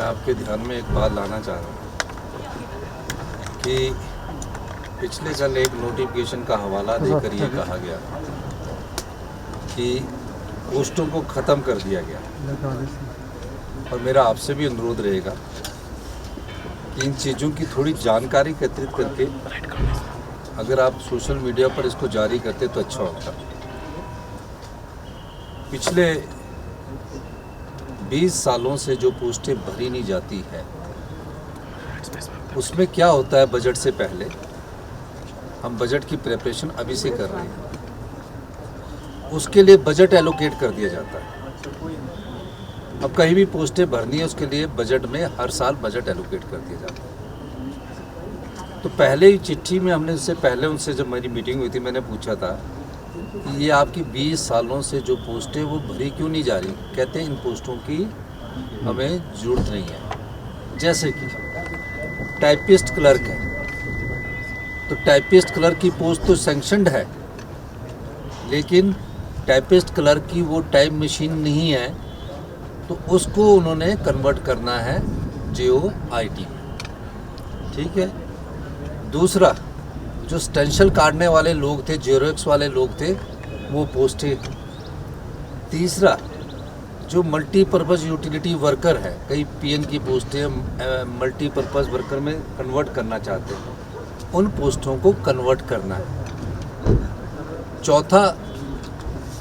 आपके ध्यान में एक बात लाना चाह रहा हूँ कि पिछले कल एक नोटिफिकेशन का हवाला देकर ये कहा गया कि पोस्टों को ख़त्म कर दिया गया, और मेरा आपसे भी अनुरोध रहेगा कि इन चीज़ों की थोड़ी जानकारी एकत्रित करके अगर आप सोशल मीडिया पर इसको जारी करते तो अच्छा होता। पिछले 20 सालों से जो पोस्टें भरी नहीं जाती है, उसमें क्या होता है, बजट से पहले हम बजट की प्रिपरेशन अभी से कर रहे हैं, उसके लिए बजट एलोकेट कर दिया जाता है। अब कहीं भी पोस्टें भरनी है, उसके लिए बजट में हर साल बजट एलोकेट कर दिया जाता है। तो पहले ही चिट्ठी में हमने उससे पहले उनसे जब मेरी मीटिंग हुई थी, मैंने पूछा था कि ये आपकी 20 सालों से जो पोस्टें वो भरी क्यों नहीं जा रही। कहते हैं इन पोस्टों की हमें ज़रूरत नहीं है। जैसे कि टाइपिस्ट क्लर्क है, तो टाइपिस्ट क्लर्क की पोस्ट तो सैंक्शनड है, लेकिन टाइपिस्ट क्लर्क की वो टाइप मशीन नहीं है, तो उसको उन्होंने कन्वर्ट करना है JOIT में। ठीक है। दूसरा, जो स्टेंशल काटने वाले लोग थे, जेरोक्स वाले लोग थे, वो पोस्टें। तीसरा, जो मल्टीपर्पज़ यूटिलिटी वर्कर है, कई PN की पोस्टें मल्टीपर्पज़ वर्कर में कन्वर्ट करना चाहते हैं, उन पोस्टों को कन्वर्ट करना है। चौथा,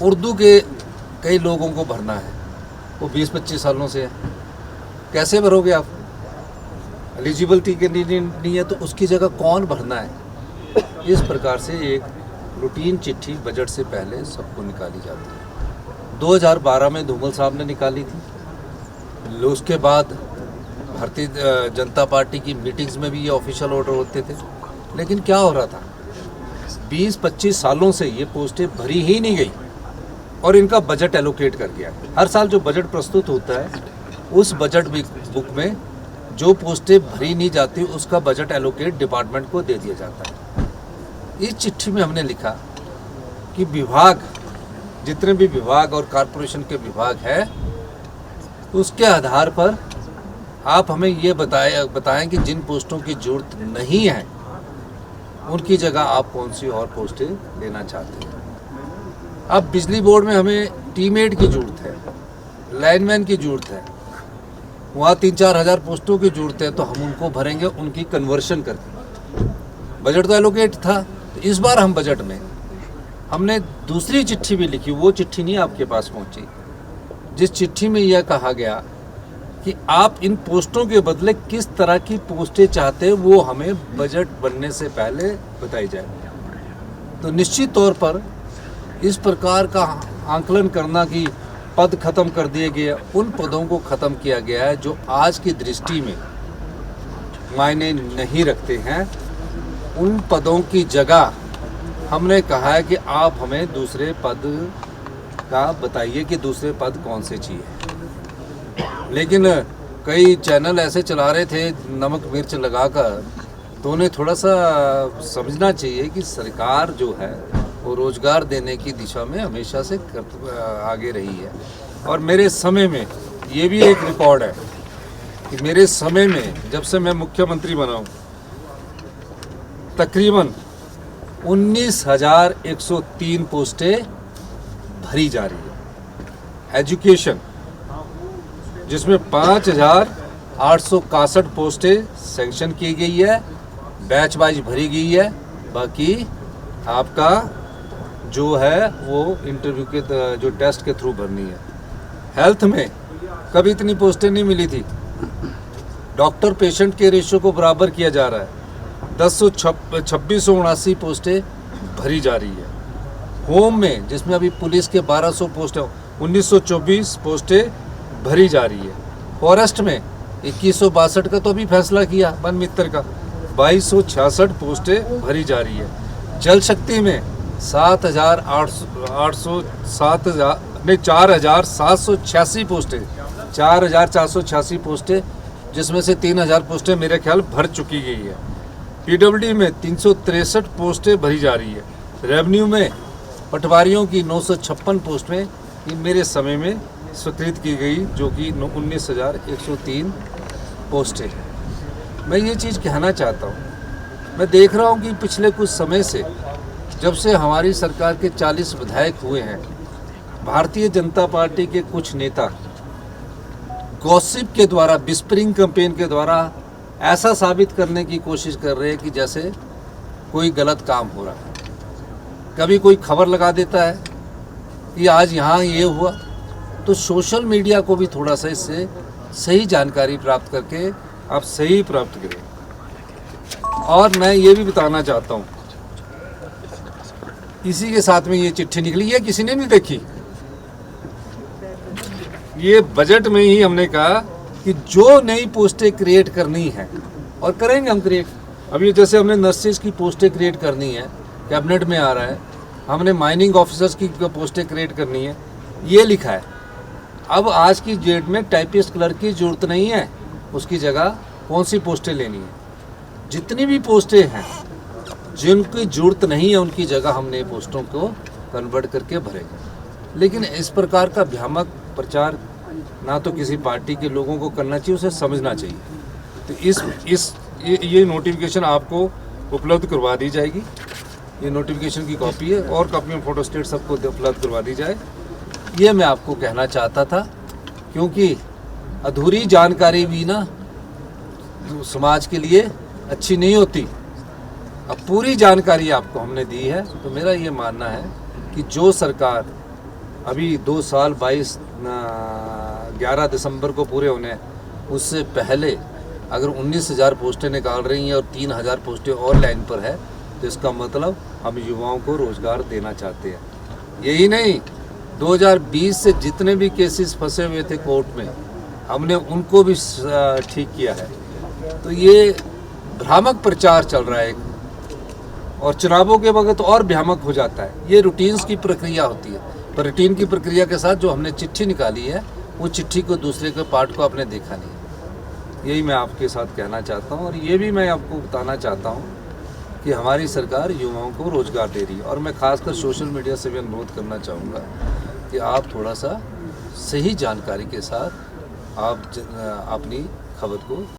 उर्दू के कई लोगों को भरना है, वो 20-25 सालों से है, कैसे भरोगे आप? एलिजिबिलिटी के लिए नहीं है, तो उसकी जगह कौन भरना है? इस प्रकार से एक रूटीन चिट्ठी बजट से पहले सबको निकाली जाती है। 2012 में धूमल साहब ने निकाली थी। उसके बाद भारतीय जनता पार्टी की मीटिंग्स में भी ये ऑफिशियल ऑर्डर होते थे। लेकिन क्या हो रहा था, 20-25 सालों से ये पोस्टें भरी ही नहीं गई और इनका बजट एलोकेट कर गया। हर साल जो बजट प्रस्तुत होता है, उस बजट बुक में जो पोस्टें भरी नहीं जाती उसका बजट एलोकेट डिपार्टमेंट को दे दिया जाता है। इस चिट्ठी में हमने लिखा कि विभाग, जितने भी विभाग और कॉरपोरेशन के विभाग है, उसके आधार पर आप हमें ये बताएं कि जिन पोस्टों की जरूरत नहीं है उनकी जगह आप कौन सी और पोस्टें लेना चाहते हैं। अब बिजली बोर्ड में हमें टीमेट की ज़रूरत है, लाइनमैन की ज़रूरत है, वहाँ 3-4 हज़ार पोस्टों की ज़रूरत है, तो हम उनको भरेंगे उनकी कन्वर्शन करके। बजट तो एलोकेट था, तो इस बार हम बजट में हमने दूसरी चिट्ठी भी लिखी। वो चिट्ठी नहीं आपके पास पहुँची, जिस चिट्ठी में यह कहा गया कि आप इन पोस्टों के बदले किस तरह की पोस्टें चाहते हैं, वो हमें बजट बनने से पहले बताई जाए। तो निश्चित तौर पर इस प्रकार का आंकलन करना कि पद खत्म कर दिए गए, उन पदों को ख़त्म किया गया है जो आज की दृष्टि में मायने नहीं रखते हैं। उन पदों की जगह हमने कहा है कि आप हमें दूसरे पद का बताइए कि दूसरे पद कौन से चाहिए। लेकिन कई चैनल ऐसे चला रहे थे नमक मिर्च लगाकर, तो उन्हें थोड़ा सा समझना चाहिए कि सरकार जो है वो रोज़गार देने की दिशा में हमेशा से आगे रही है। और मेरे समय में ये भी एक रिकॉर्ड है कि मेरे समय में, जब से मैं मुख्यमंत्री बना हूँ, तकरीबन 19,103 पोस्टें भरी जा रही है। एजुकेशन, जिसमें 5,861 पोस्टें सैंक्शन की गई है, बैच वाइज भरी गई है, बाकी आपका जो है वो इंटरव्यू के जो टेस्ट के थ्रू भरनी है। हेल्थ में कभी इतनी पोस्टें नहीं मिली थी। डॉक्टर पेशेंट के रेशियो को बराबर किया जा रहा है। 2679 पोस्टें भरी जा रही है। होम में, जिसमें अभी पुलिस के 1200 पोस्टें, 1924 पोस्टें भरी जा रही है। फॉरेस्ट में 2162 का तो अभी फैसला किया वन मित्र का, 2266 पोस्टें भरी जा रही है। जल शक्ति में 4,786 पोस्टें, 4,486 पोस्टें, जिसमें से 3,000 पोस्टें मेरे ख्याल भर चुकी गई है। PWD में 363 पोस्टें भरी जा रही है। रेवेन्यू में पटवारियों की 956 पोस्टें ये मेरे समय में स्वीकृत की गई, जो कि 19,103 पोस्टें हैं। मैं ये चीज़ कहना चाहता हूँ, मैं देख रहा हूँ कि पिछले कुछ समय से जब से हमारी सरकार के 40 विधायक हुए हैं, भारतीय जनता पार्टी के कुछ नेता गॉसिप के द्वारा, विस्परिंग कैंपेन के द्वारा ऐसा साबित करने की कोशिश कर रहे हैं कि जैसे कोई गलत काम हो रहा है। कभी कोई खबर लगा देता है कि आज यहाँ ये हुआ, तो सोशल मीडिया को भी थोड़ा सा इससे सही जानकारी प्राप्त करके आप सही प्राप्त करें। और मैं ये भी बताना चाहता हूँ, इसी के साथ में ये चिट्ठी निकली है, किसी ने नहीं देखी। ये बजट में ही हमने कहा कि जो नई पोस्टें क्रिएट करनी है, और करेंगे हम क्रिएट। अभी जैसे हमने नर्सेज की पोस्टें क्रिएट करनी है, कैबिनेट में आ रहा है। हमने माइनिंग ऑफिसर्स की पोस्टें क्रिएट करनी है, ये लिखा है। अब आज की डेट में टाइपिस्ट क्लर्क की जरूरत नहीं है, उसकी जगह कौन सी पोस्टें लेनी है। जितनी भी पोस्टें हैं जिनकी जरूरत नहीं है, उनकी जगह हमने पोस्टों को कन्वर्ट करके भरेंगे। लेकिन इस प्रकार का भ्रामक प्रचार ना तो किसी पार्टी के लोगों को करना चाहिए, उसे समझना चाहिए। तो ये नोटिफिकेशन आपको उपलब्ध करवा दी जाएगी। ये नोटिफिकेशन की कॉपी है, और कॉपी में फोटोस्टेट सबको उपलब्ध करवा दी जाए। ये मैं आपको कहना चाहता था, क्योंकि अधूरी जानकारी भी ना समाज के लिए अच्छी नहीं होती। अब पूरी जानकारी आपको हमने दी है, तो मेरा ये मानना है कि जो सरकार अभी 2 साल 11 दिसंबर को पूरे होने हैं, उससे पहले अगर 19,000 पोस्टें निकाल रही हैं और 3,000 पोस्टें और लाइन पर है, तो इसका मतलब हम युवाओं को रोज़गार देना चाहते हैं। यही नहीं, 2020 से जितने भी केसेस फंसे हुए थे कोर्ट में, हमने उनको भी ठीक किया है। तो ये भ्रामक प्रचार चल रहा है, और चुनावों के वक्त और भ्रामक हो जाता है। ये रूटीन्स की प्रक्रिया होती है, पर रूटीन की प्रक्रिया के साथ जो हमने चिट्ठी निकाली है, वो चिट्ठी को दूसरे के पार्ट को आपने देखा नहीं। यही मैं आपके साथ कहना चाहता हूँ। और ये भी मैं आपको बताना चाहता हूँ कि हमारी सरकार युवाओं को रोज़गार दे रही है। और मैं खासकर सोशल मीडिया से भी अनुरोध करना चाहूँगा कि आप थोड़ा सा सही जानकारी के साथ आप अपनी खबर को